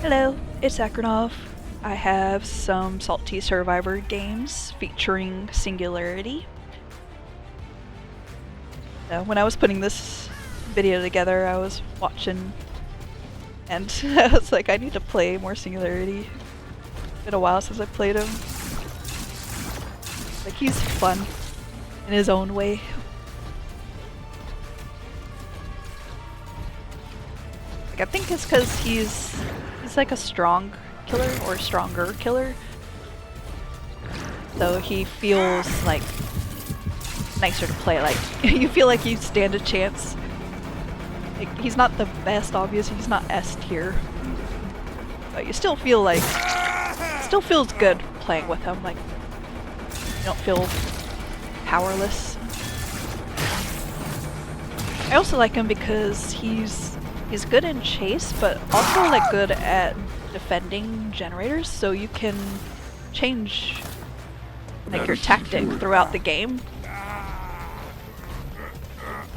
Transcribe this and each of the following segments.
Hello, it's Akronov. I have some Salty Survivor games featuring Singularity. When I was putting this video together, I was watching and I was like, I need to play more Singularity. It's been a while since I played him. Like, he's fun in his own way. Like, I think it's because he's like a strong killer or stronger killer. So he feels like nicer to play. Like, you feel like you stand a chance. Like, he's not the best, obviously. He's not S tier, but you still feel like it still feels good playing with him. Like, you don't feel powerless. I also like him because he's good in chase, but also like good at defending generators, so you can change like your tactic throughout the game.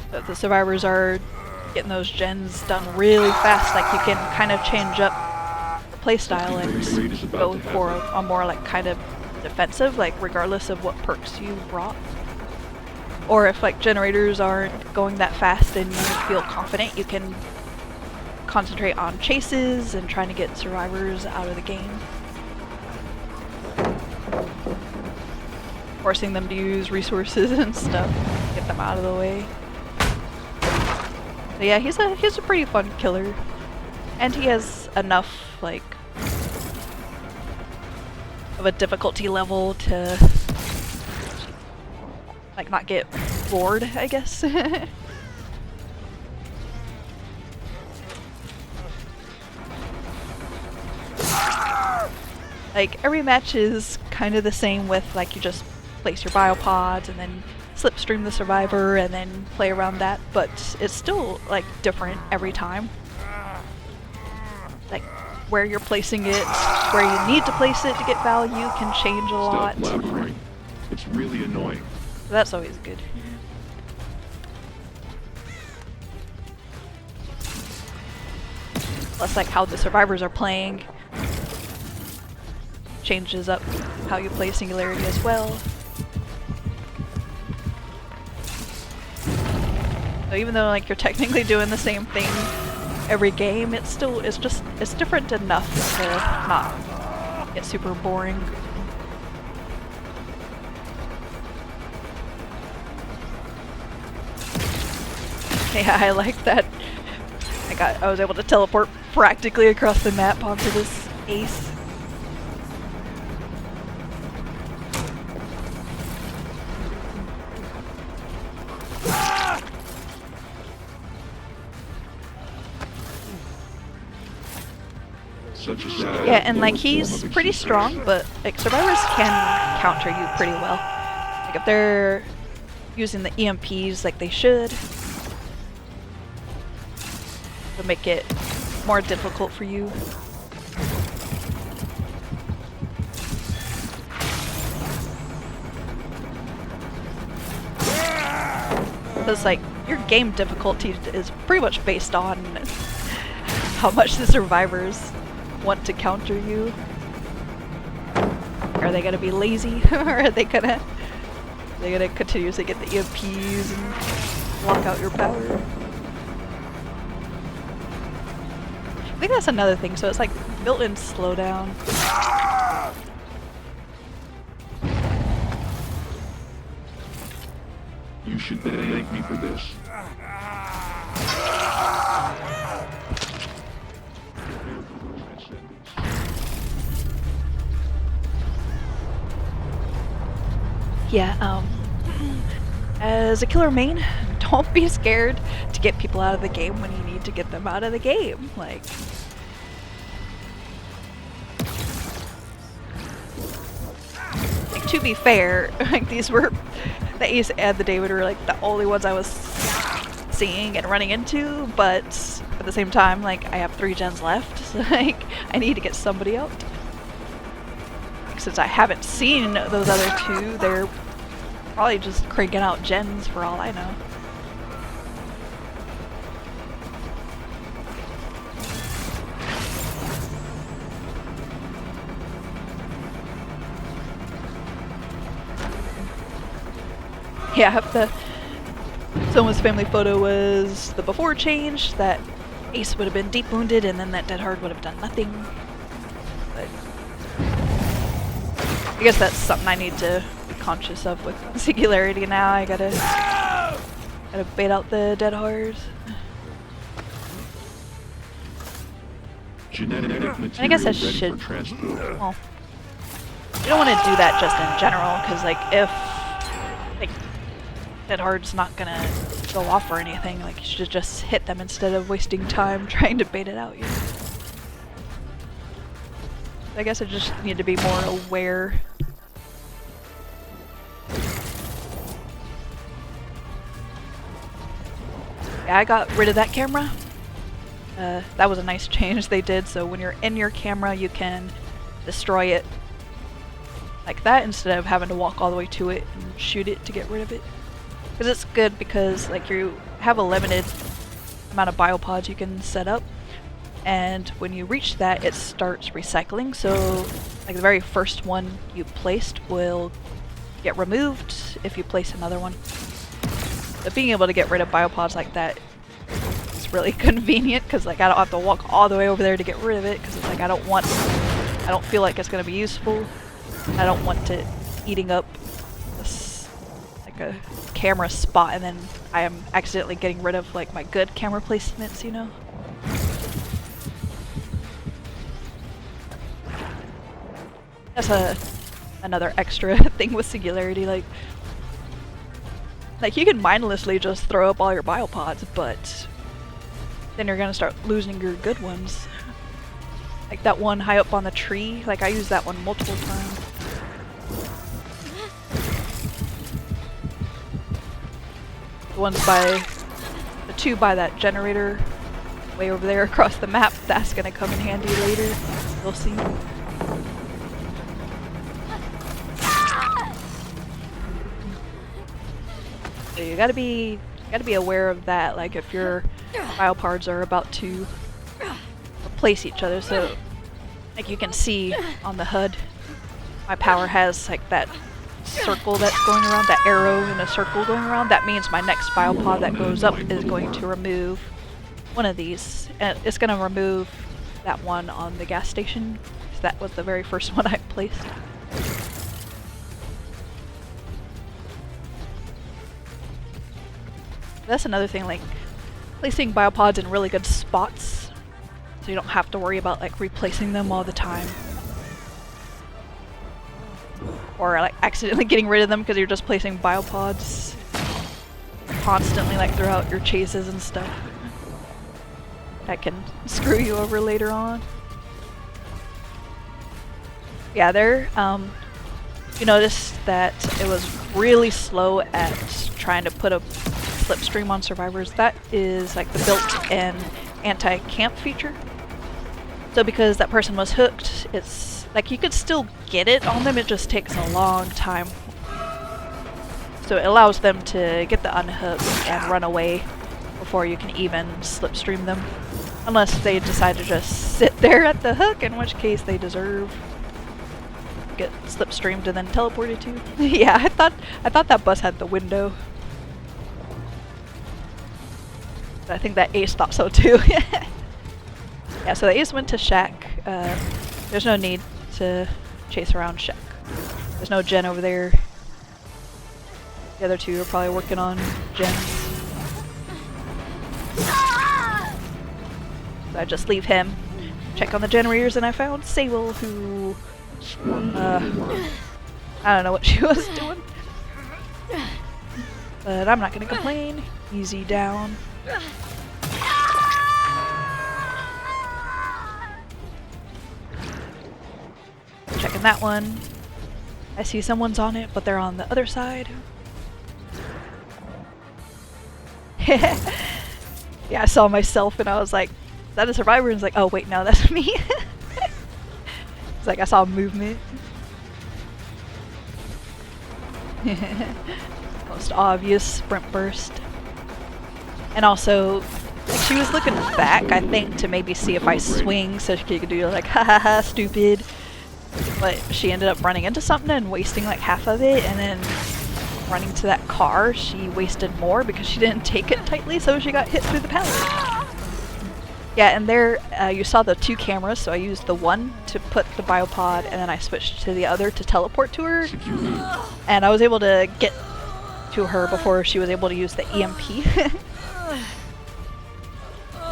So if the survivors are getting those gens done really fast, like you can kind of change up the playstyle and go for a more like kind of defensive, like regardless of what perks you brought. Or if like generators aren't going that fast and you feel confident, you can concentrate on chases and trying to get survivors out of the game. Forcing them to use resources and stuff, get them out of the way. But yeah, he's a pretty fun killer. And he has enough, like, of a difficulty level to, like, not get bored, I guess. Like, every match is kind of the same with, like, you just place your biopods and then slipstream the survivor and then play around that, but it's still, like, different every time. Like, where you're placing it, where you need to place it to get value can change a lot. Stop blabbering. It's really annoying. So that's always good. Plus, like, how the survivors are playing changes up how you play Singularity as well. So even though like you're technically doing the same thing every game, it's different enough to not get super boring. Yeah, I like that. I was able to teleport practically across the map onto this ace. Yeah, and like he's pretty strong, but like survivors can counter you pretty well. Like if they're using the EMPs like they should, it'll make it more difficult for you. Because like your game difficulty is pretty much based on how much the survivors want to counter you. Are they gonna be lazy, or are they gonna continuously get the EMPs and block out your power? I think that's another thing. So it's like built-in slowdown. You should thank me for this. Yeah, as a killer main, don't be scared to get people out of the game when you need to get them out of the game. Like, to be fair, like the Ace and the David were like the only ones I was seeing and running into, but at the same time, like I have 3 gens left, so like I need to get somebody out. Since I haven't seen those other 2, they're probably just cranking out gens for all I know. Yeah, someone's family photo was the before change, that Ace would have been deep wounded and then that Dead Hard would have done nothing. But I guess that's something I need to be conscious of with Singularity now. I gotta bait out the Dead Hards. Genetic I guess I material ready should. for transport. Well, you don't want to do that just in general, because like if Dead Hard's not gonna go off or anything, like you should just hit them instead of wasting time trying to bait it out. You know? I guess I just need to be more aware. Yeah, I got rid of that camera. That was a nice change they did, so when you're in your camera you can destroy it like that instead of having to walk all the way to it and shoot it to get rid of it. Because it's good because like you have a limited amount of biopods you can set up, and when you reach that it starts recycling, so like the very first one you placed will get removed if you place another one. But being able to get rid of biopods like that is really convenient, because like I don't have to walk all the way over there to get rid of it, because it's like I don't feel like it's going to be useful. I don't want it eating up this, like a camera spot, and then I am accidentally getting rid of like my good camera placements, you know? That's another extra thing with Singularity, like you can mindlessly just throw up all your biopods, but then you're gonna start losing your good ones. Like that one high up on the tree, like I used that one multiple times. The two by that generator way over there across the map, that's gonna come in handy later. You'll see. So you gotta be aware of that, like if your biopods are about to replace each other. So like you can see on the HUD, my power has like that circle that's going around, that arrow in a circle going around. That means my next biopod that goes up is going to remove one of these, and it's going to remove that one on the gas station. So that was the very first one I placed. That's another thing, like placing biopods in really good spots so you don't have to worry about like replacing them all the time. Or like accidentally getting rid of them because you're just placing biopods constantly like throughout your chases and stuff. That can screw you over later on. Yeah, you noticed that it was really slow at trying to put a slipstream on survivors. That is like the built-in anti-camp feature. So because that person was hooked, it's like you could still get it on them, it just takes a long time. So it allows them to get the unhook and run away before you can even slipstream them. Unless they decide to just sit there at the hook, in which case they deserve to get slipstreamed and then teleported to. Yeah, I thought that bus had the window. I think that Ace thought so too. Yeah, so the Ace went to Shack. There's no need to chase around Shack. There's no gen over there. The other two are probably working on gens. So I just leave him, check on the generators, and I found Sable, who I don't know what she was doing. But I'm not gonna complain. Easy down. Checking that one. I see someone's on it, but they're on the other side. Yeah, I saw myself and I was like, is that a survivor? And it's like, oh wait, no, that's me. It's like I saw movement. Most obvious sprint burst. And also, like, she was looking back, I think, to maybe see if I swing so she could do like, ha ha ha, stupid. But she ended up running into something and wasting like half of it, and then running to that car, she wasted more because she didn't take it tightly, so she got hit through the pallet. Yeah, and there you saw the 2 cameras, so I used the one to put the biopod, and then I switched to the other to teleport to her. And I was able to get to her before she was able to use the EMP.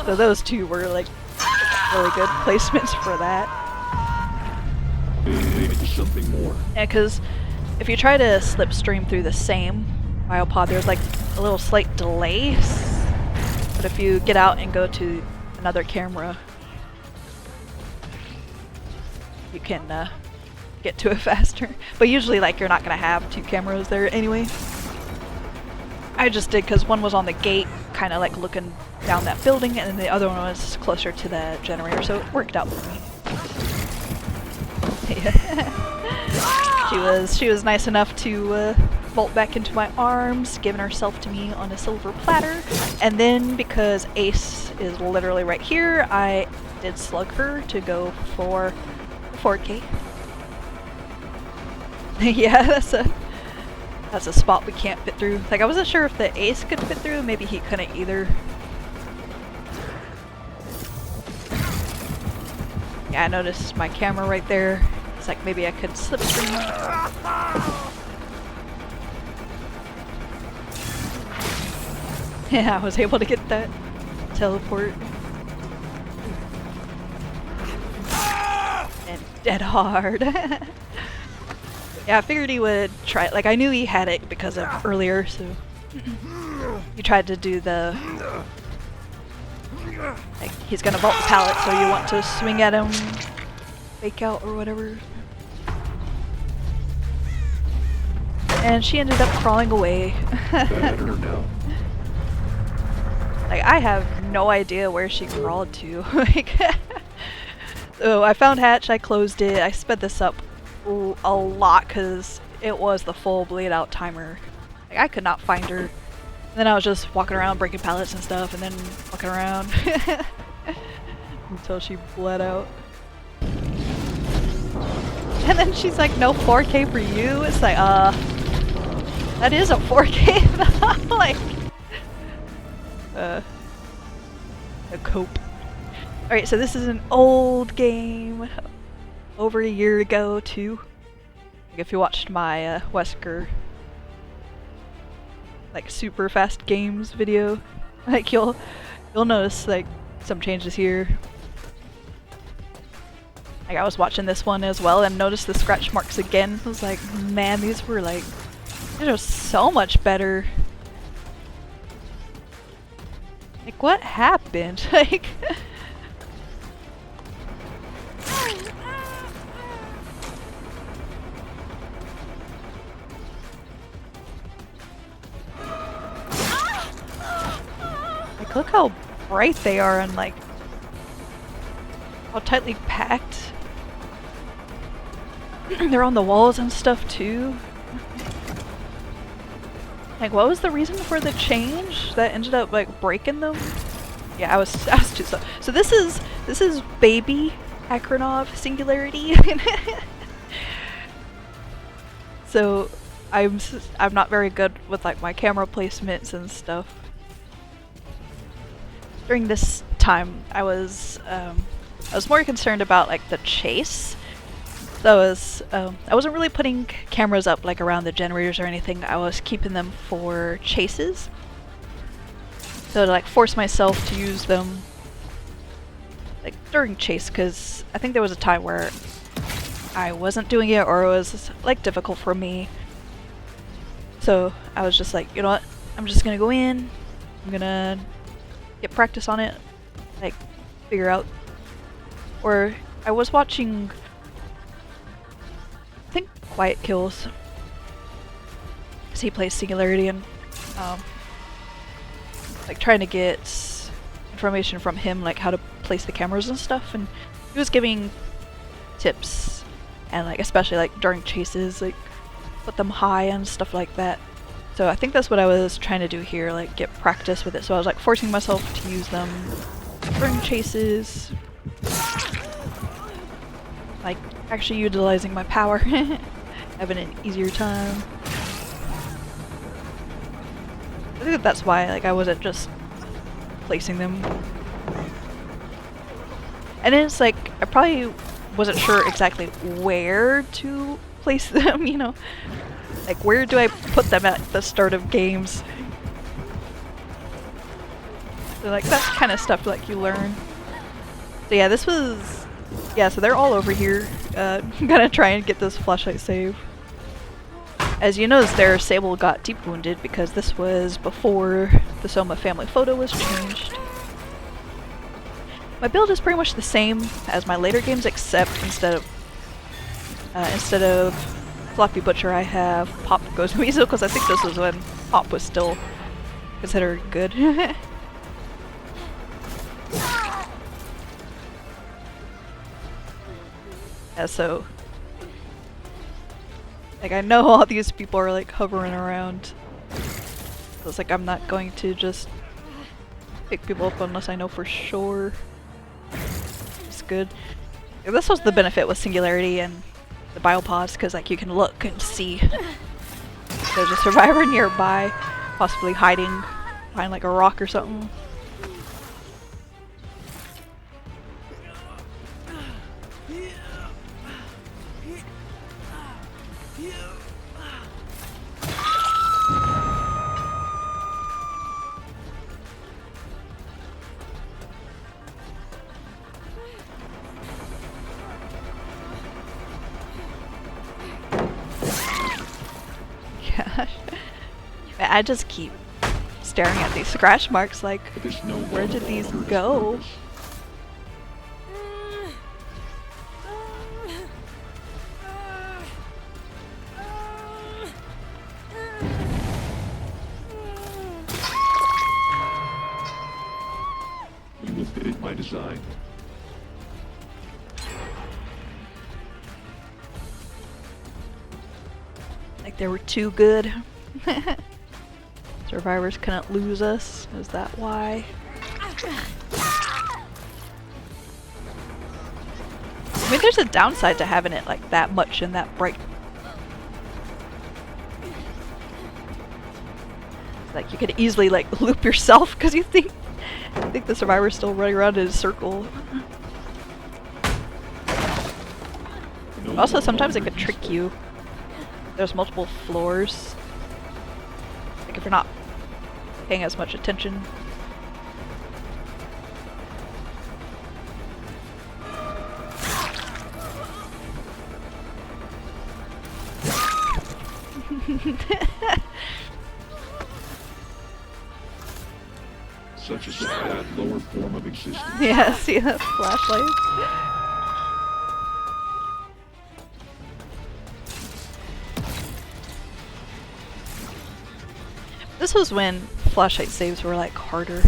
So those 2 were like really good placements for that. Maybe something more. Yeah, because if you try to slipstream through the same biopod, there's like a little slight delay. But if you get out and go to another camera, you can get to it faster. But usually, like, you're not gonna have 2 cameras there anyway. I just did because one was on the gate, kind of like looking down that building, and then the other one was closer to the generator, so it worked out for me. She was nice enough to vault back into my arms, giving herself to me on a silver platter. And then because Ace is literally right here, I did slug her to go for 4K. Yeah, that's a spot we can't fit through. Like, I wasn't sure if the Ace could fit through, maybe he couldn't either. Yeah, I noticed my camera right there. It's like maybe I could slipstream. Yeah, I was able to get that teleport. And dead hard. Yeah, I figured he would try it. Like, I knew he had it because of earlier, so he tried to do the, like, he's gonna vault the pallet, so you want to swing at him, fake out or whatever. And she ended up crawling away. Better now. Like, I have no idea where she crawled to. Like, so I found Hatch, I closed it, I sped this up a lot because it was the full bleed out timer. Like, I could not find her. And then I was just walking around breaking pallets and stuff, and then walking around until she bled out. And then she's like, no 4K for you? It's like, that is a 4K though. Like, a cope. Alright, so this is an old game. Over a year ago too. Like, if you watched my Wesker like super fast games video, like you'll notice like some changes here. Like, I was watching this one as well and noticed the scratch marks again. I was like, man, these are so much better. Like, what happened? Like, like, look how bright they are and like how tightly packed. They're on the walls and stuff too. Like, what was the reason for the change that ended up like breaking them? Yeah, I was too slow. So this is baby Akronov Singularity. So I'm not very good with like my camera placements and stuff. During this time, I was more concerned about like the chase. So I wasn't really putting cameras up like around the generators or anything. I was keeping them for chases. So to like force myself to use them like during chase, because I think there was a time where I wasn't doing it or it was like difficult for me. So I was just like, you know what? I'm just gonna go in. I'm gonna get practice on it. Like, figure out. Or I was watching, I think, Quiet Kills, because he plays Singularity, and like trying to get information from him, like how to place the cameras and stuff, and he was giving tips, and like especially like during chases, like put them high and stuff like that. So I think that's what I was trying to do here, like get practice with it. So I was like forcing myself to use them during chases, like actually utilizing my power, having an easier time. I think that's why like I wasn't just placing them. And then it's like I probably wasn't sure exactly where to place them, you know? Like where do I put them at the start of games? So like that's kind of stuff like you learn. So yeah, this was, yeah, so they're all over here. I'm gonna try and get this flashlight save. As you notice there, Sable got deep wounded because this was before the Soma family photo was changed. My build is pretty much the same as my later games, except instead of Floppy Butcher, I have Pop Goes Weasel, because I think this was when Pop was still considered good. Yeah, so like I know all these people are like hovering around. So it's like I'm not going to just pick people up unless I know for sure. It's good. This was the benefit with Singularity and the biopods, because like you can look and see there's a survivor nearby, possibly hiding behind like a rock or something. Gosh. I just keep staring at these scratch marks like, where did these go? You will fit my design. Like they were too good. Survivors couldn't lose us. Is that why? I mean, there's a downside to having it like that much and that bright. Like you could easily like loop yourself because you think the survivor's still running around in a circle. Also, sometimes it could trick you. There's multiple floors. Like if you're not paying as much attention. Such a sad lower form of existence. Yeah, see that flashlight? This was when flashlight saves were like harder.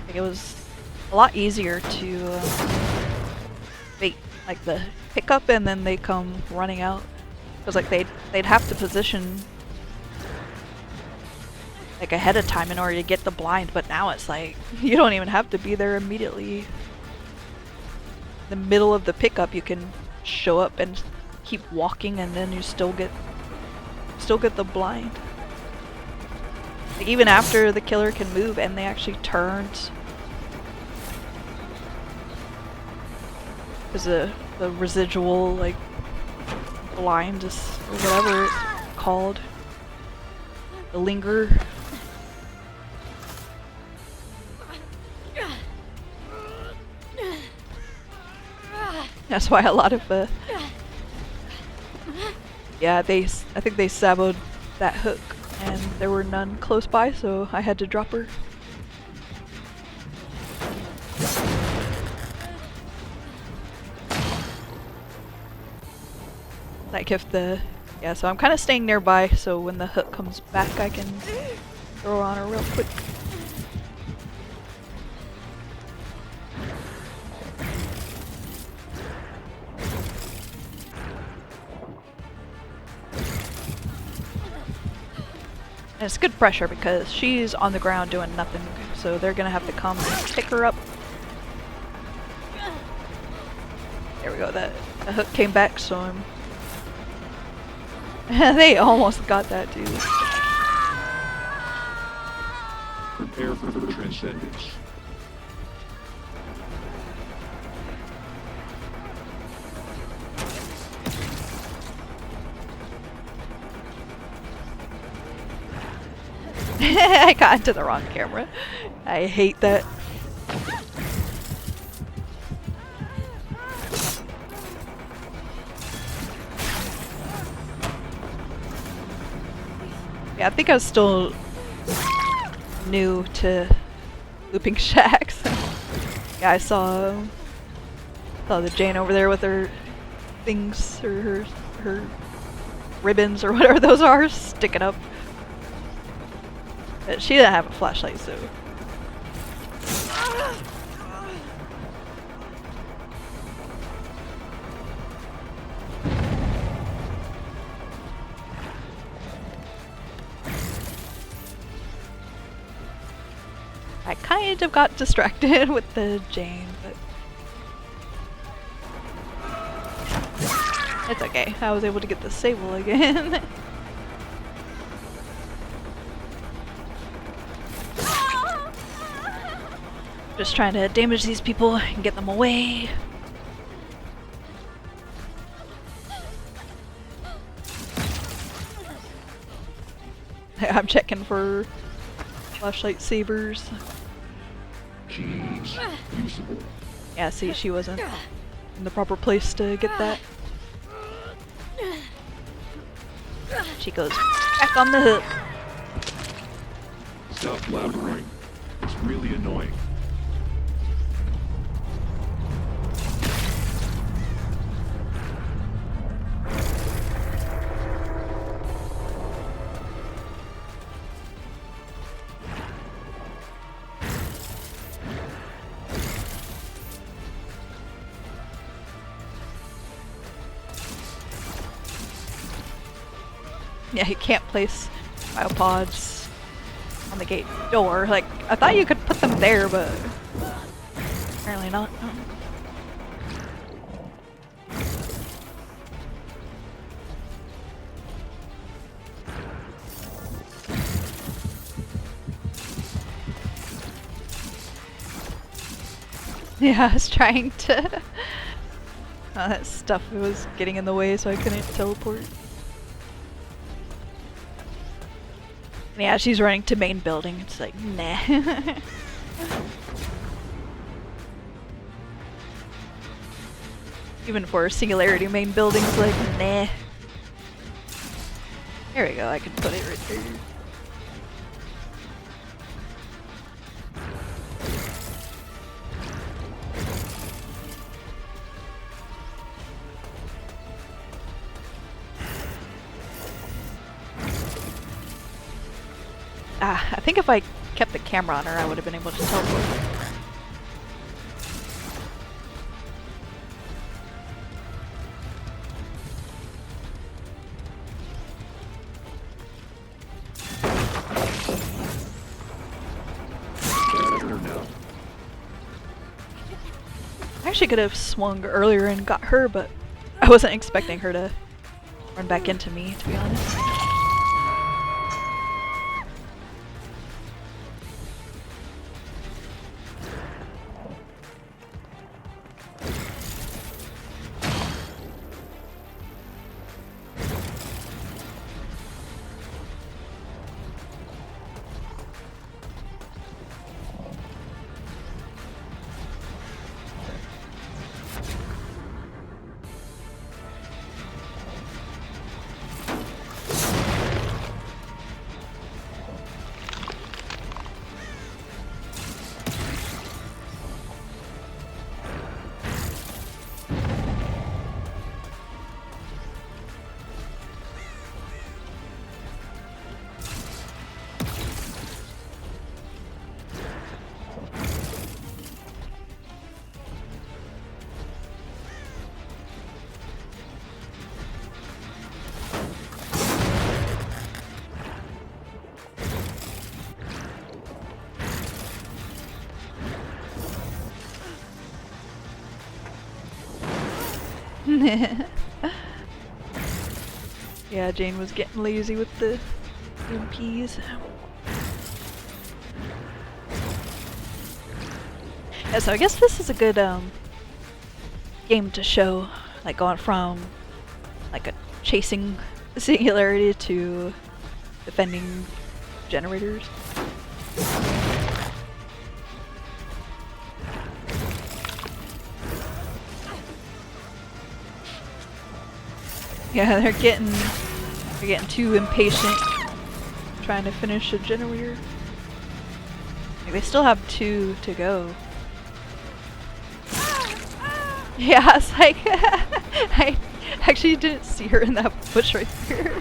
Like, it was a lot easier to bait like the pickup and then they come running out. Because like they'd have to position like ahead of time in order to get the blind, but now it's like you don't even have to be there immediately. The middle of the pickup you can show up and keep walking and then you still get the blind. Like, even after the killer can move and they actually turned, because the residual like blind is or whatever it's called, the linger. That's why a lot of yeah, I think they saboed that hook and there were none close by, so I had to drop her. Like if yeah, so I'm kind of staying nearby so when the hook comes back I can throw on her real quick. And it's good pressure because she's on the ground doing nothing, so they're gonna have to come and pick her up. There we go, that The hook came back, so they almost got that too. Prepare for the transcendence. I got into the wrong camera. I hate that. Yeah, I think I was still new to looping shacks. Yeah, I saw the Jane over there with her things, or her ribbons, or whatever those are, sticking up. But she didn't have a flashlight, so. I kind of got distracted with the Jane, but it's okay. I was able to get the sable again. Just trying to damage these people and get them away. I'm checking for flashlight sabers. Jeez. Usable. Yeah, see, she wasn't in the proper place to get that. She goes back on the hook. Stop blabbering. It's really annoying. Yeah, you can't place biopods on the gate door. Like, I thought you could put them there, but apparently not. Yeah, I was trying to. That stuff was getting in the way, so I couldn't teleport. Yeah, she's running to main building. It's like, nah. Even for Singularity, main building's like, nah. There we go, I can put it right there. I think if I kept the camera on her, I would have been able to teleport. I actually could have swung earlier and got her, but I wasn't expecting her to run back into me, to be honest. Yeah, Jane was getting lazy with the MPs. Yeah, so I guess this is a good game to show, like going from like a chasing Singularity to defending generators. Yeah, they're getting too impatient trying to finish a generator. Like, they still have 2 to go. Yeah, it's like I actually didn't see her in that bush right there.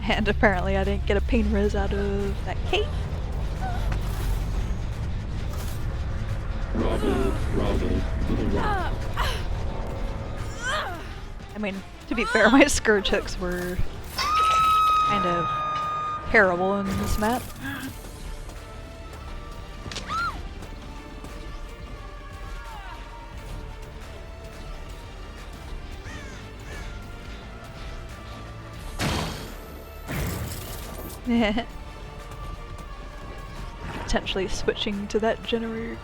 And apparently I didn't get a pain res out of that cave. I mean, to be fair, my scourge hooks were kind of terrible in this map. Potentially switching to that generator.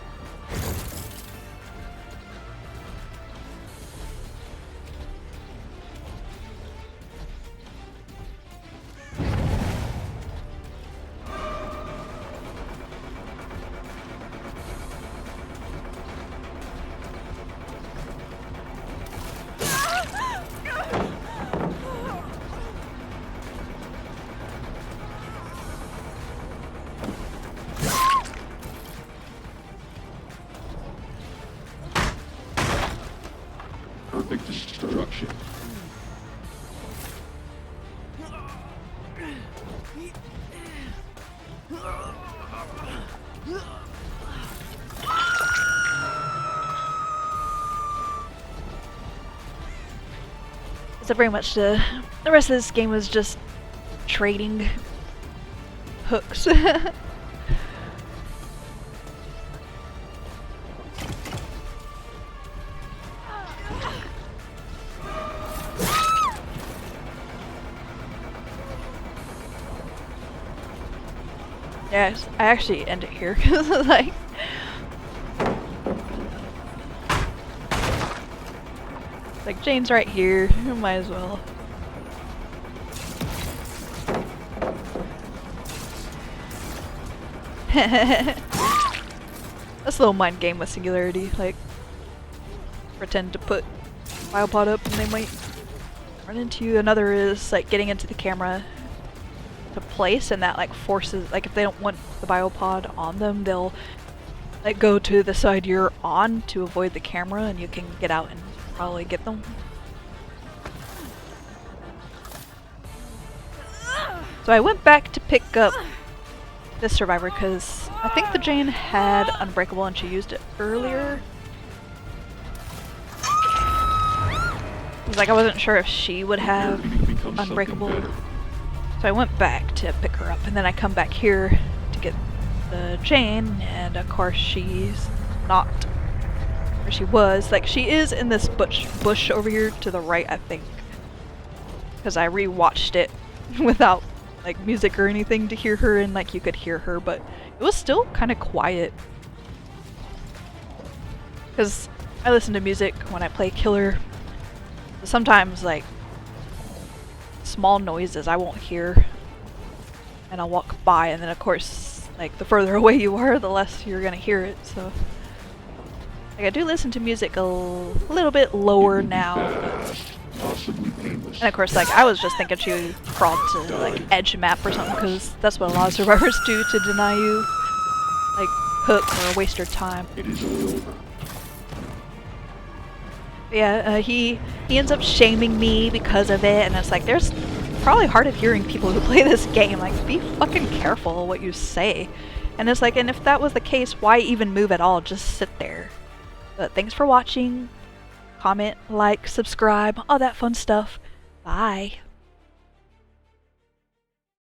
Perfect destruction. So pretty much the rest of this game was just trading hooks. Yeah, I actually end it here because like Jane's right here, might as well. That's a little mind game with Singularity, like pretend to put biopod up and they might run into you. Another is like getting into the camera to place, and that like forces, like if they don't want the biopod on them, they'll like go to the side you're on to avoid the camera and you can get out and probably get them. So I went back to pick up this survivor because I think the Jane had Unbreakable and she used it earlier. Like I wasn't sure if she would have Unbreakable. So I went back to pick her up, and then I come back here to get the Jane, and of course she's not where she was. Like she is in this bush over here to the right, I think, because I rewatched it without like music or anything to hear her, and like you could hear her, but it was still kind of quiet. Because I listen to music when I play killer. Sometimes like small noises I won't hear, and I'll walk by, and then of course like the further away you are, the less you're gonna hear it. So like I do listen to music a little bit lower now. And of course, like I was just thinking she crawled to like edge map or something, because that's what a lot of survivors do to deny you like hook or waste your time. It is all over. Yeah, he ends up shaming me because of it, and it's like there's probably hard of hearing people who play this game. Like, be fucking careful what you say. And it's like, and if that was the case, why even move at all? Just sit there. But thanks for watching. Comment, like, subscribe, all that fun stuff. Bye.